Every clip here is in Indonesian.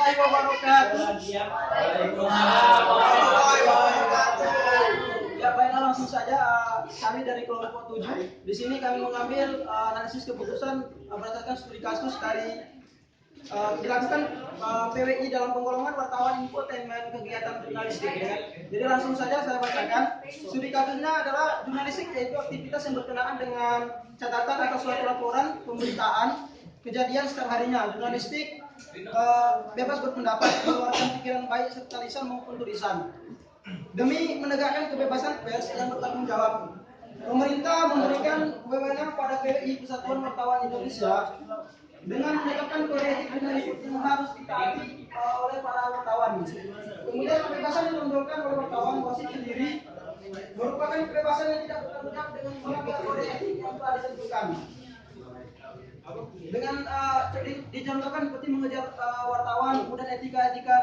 warahmatullahi wabarakatuh. Waalaikumsalam warahmatullahi wabarakatuh. Ya baiklah, langsung saja kami dari kelompok 7. Di sini kami mengambil analisis keputusan berdasarkan studi kasus dari dilakukan PWI dalam penggolongan wartawan infotainment kegiatan jurnalistik. Ya. Jadi langsung saja saya bacakan. Studi kasusnya adalah jurnalistik, yaitu aktivitas yang berkenaan dengan catatan atau suatu laporan pemberitaan kejadian setiap harinya. Jurnalistik bebas berpendapat, mengeluarkan pikiran baik serta lisan maupun tulisan demi menegakkan kebebasan pers yang bertanggung jawab. Pemerintah memberikan wewenang pada PWI Persatuan Wartawan Indonesia dengan menetapkan kode etik jurnalistik yang harus ditaati oleh para wartawan. Kemudian kebebasan yang ditonjolkan oleh wartawan wasit sendiri merupakan kebebasan yang tidak bertanggung jawab dengan melanggar kode etik yang telah ditentukan. Dengan dicontohkan seperti mengejar wartawan, kemudian etika-etika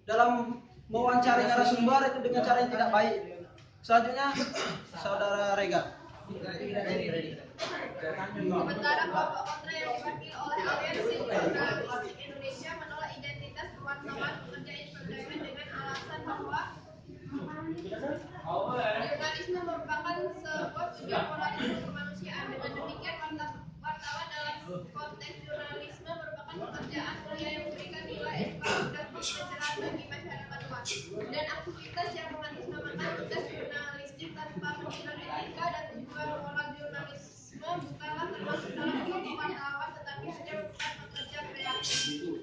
dalam mewawancari narasumber itu dengan cara yang tidak baik. Selanjutnya, Saudara Rega. Sementara kelompok kontra yang diwakili oleh Aliansi Jurnalistik Indonesia menolak identitas wartawan pekerja infotainment dengan alasan bahwa jurnalisme merupakan sebuah tujuan moralisme kemanusiaan. Dengan demikian, wartawan dalam konteks jurnalisme merupakan pekerjaan mulia yang memberikan nilai etika dan pencerahan bagi masyarakat luas. Dan aktivitas yang mengatasnamakan tugas jurnalistik tanpa pikiran etika dan tujuan moral jurnalisme bukanlah termasuk dalam kelompok wartawan, tetapi hanya merupakan pekerja kreatif.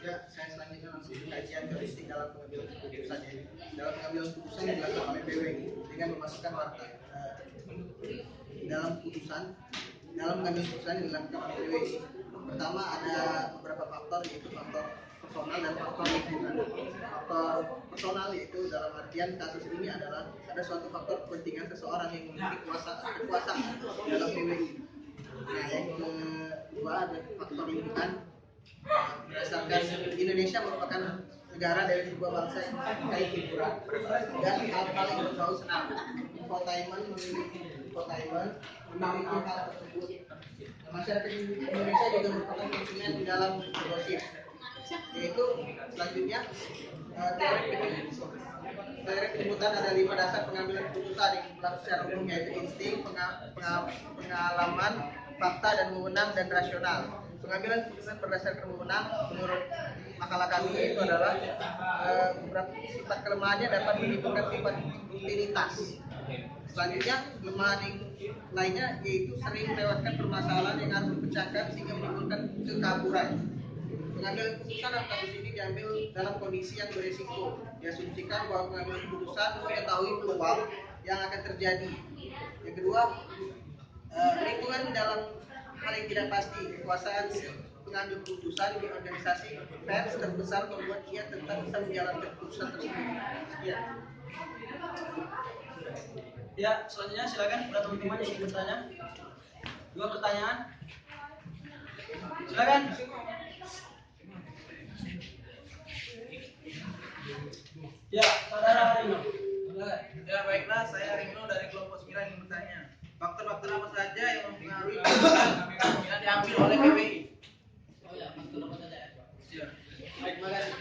Ya, saya selanjutnya langsung ke kajian jurnalistik dalam pengambilan keputusan. Dalam pengambilan keputusan yang dilakukan oleh PWI dengan memasukkan warta dalam pengambilan keputusan yang dilakukan oleh PWI. Pertama, ada beberapa faktor, yaitu faktor personal dan faktor lingkungan. Faktor personal yaitu dalam artian kasus ini adalah ada suatu faktor kepentingan seseorang yang memiliki kekuasaan dalam PWI. Nah, yang kedua ada faktor lingkungan. Berdasarkan Indonesia merupakan negara dari sebuah bangsa yang mencintai hiburan dan hal-hal yang berbau senang. Infotainment memiliki hal tersebut. Masyarakat Indonesia juga merupakan konsumen di dalam gosip. Yaitu selanjutnya teori penyebutan ada 5 dasar pengambilan keputusan yang berlaku secara umum, yaitu insting, pengalaman, fakta dan wewenang dan rasional. Pengambilan keputusan berdasarkan wewenang menurut makalah kami itu adalah beberapa sifat kelemahannya dapat menimbulkan sifat rutinitas. Selanjutnya, kelemahan lainnya yaitu sering melewatkan permasalahan yang harus dipecahkan sehingga menimbulkan kekaburan. Pengambilan keputusan dalam kasus ini diambil dalam kondisi yang berisiko. Diasumsikan bahwa pengambilan keputusan mengetahui peluang yang akan terjadi. Yang kedua, lingkungan dalam hal yang tidak pasti. Kekuasaan pengambil keputusan di organisasi pers terbesar membuat ia tetap bisa menjalankan keputusan tersebut. Sekian. Ya, selanjutnya silakan para teman-teman yang ingin bertanya. 2 pertanyaan. Silakan. Ya, Saudara Rino. Ya, baiklah, saya Rino dari kelompok 9 yang bertanya. Faktor-faktor apa saja yang mempengaruhi keputusan yang diambil oleh PWI? Oh ya, faktor apa saja ya? Ya. Baik, terima kasih.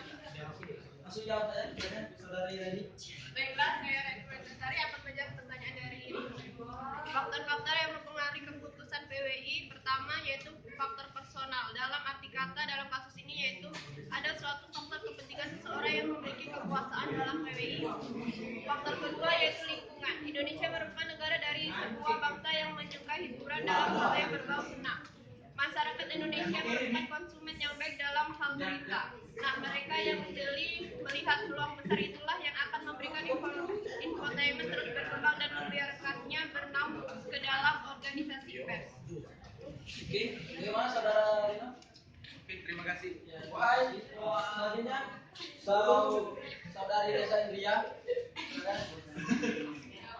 Langsung jawab saja, silakan Saudari Reni. Baiklah, saya Rekomendasari akan menjawab pertanyaan dari ini. Faktor-faktor yang mempengaruhi keputusan PWI pertama yaitu faktor personal. Dalam arti kata dalam kasus ini yaitu ada suatu faktor kepentingan seseorang yang memiliki kekuasaan dalam PWI. Faktor kedua yaitu lingkungan. Indonesia merupakan negara dari sebuah bangsa yang menyukai hiburan dalam hal yang berbau senang. Masyarakat Indonesia merupakan konsumen yang baik dalam hal berita. Nah, mereka yang jeli melihat peluang besar itulah yang akan memberikan infotainment terus berkembang dan membiarkannya bernaung ke dalam organisasi pers. Oke, bagaimana Saudara Rino? Oke, terima kasih. Ya, selanjutnya Saudari Reza Indria.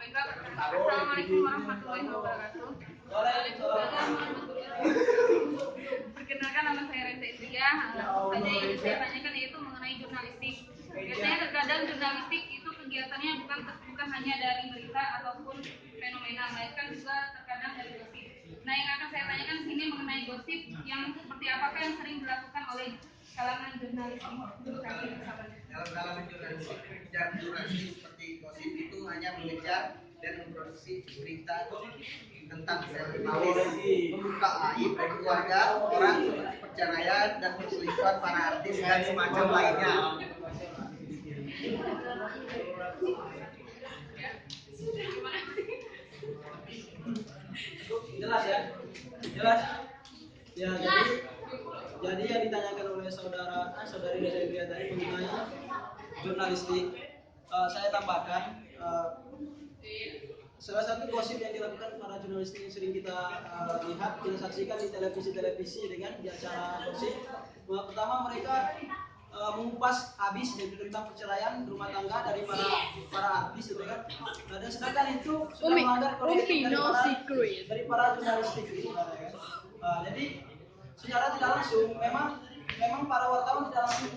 Silakan. Assalamualaikum warahmatullahi wabarakatuh. Perkenalkan, nama saya Reza Indria. Langsung saja yang saya tanyakan yaitu mengenai jurnalistik. Biasanya terkadang jurnalistik itu kegiatannya bukan hanya dari berita ataupun fenomena, melainkan juga terkadang dari gosip. Nah, yang akan saya tanyakan di sini mengenai gosip yang seperti apakah yang sering dilakukan oleh kalangan jurnalistik durasi bersahabat. Dalam kalangan jurnalistik, mengejar durasi seperti gosip itu hanya mengejar dan memproduksi berita tentang selebritis, membuka aib keluarga orang seperti perceraian dan perselingkuhan para artis dan semacam lainnya. Jelas ya? Jelas? Ya, jadi yang ditanyakan oleh saudari Delia tadi mengenai jurnalistik, saya tambahkan salah satu gosip yang dilakukan para jurnalistik yang sering kita lihat, kita saksikan di televisi dengan di acara gosip. Pertama mereka mengupas habis tentang perceraian rumah tangga dari para artis, gitu kan? Dan sedangkan itu sudah melanggar kode etik dari para jurnalistik, gitu, kan? Jadi secara tidak langsung memang para wartawan tidak langsung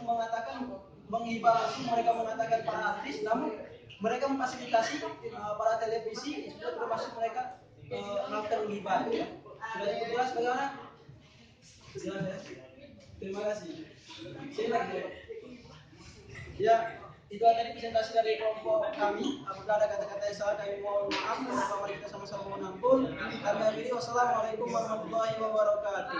menghibah langsung mereka mengatakan para artis, namun mereka memfasilitasi para televisi sudah termasuk mereka melakukan menghibah, ya. Sudah cukup jelas bagaimana? Jelas ya? Terima kasih. Saya lagi. Ya, itu tadi presentasi dari kelompok kami. Apabila ada kata-kata yang salah kami mohon maaf. Mari kita sama-sama mohon ampun. Kami akhiri. Wassalamualaikum warahmatullahi wabarakatuh.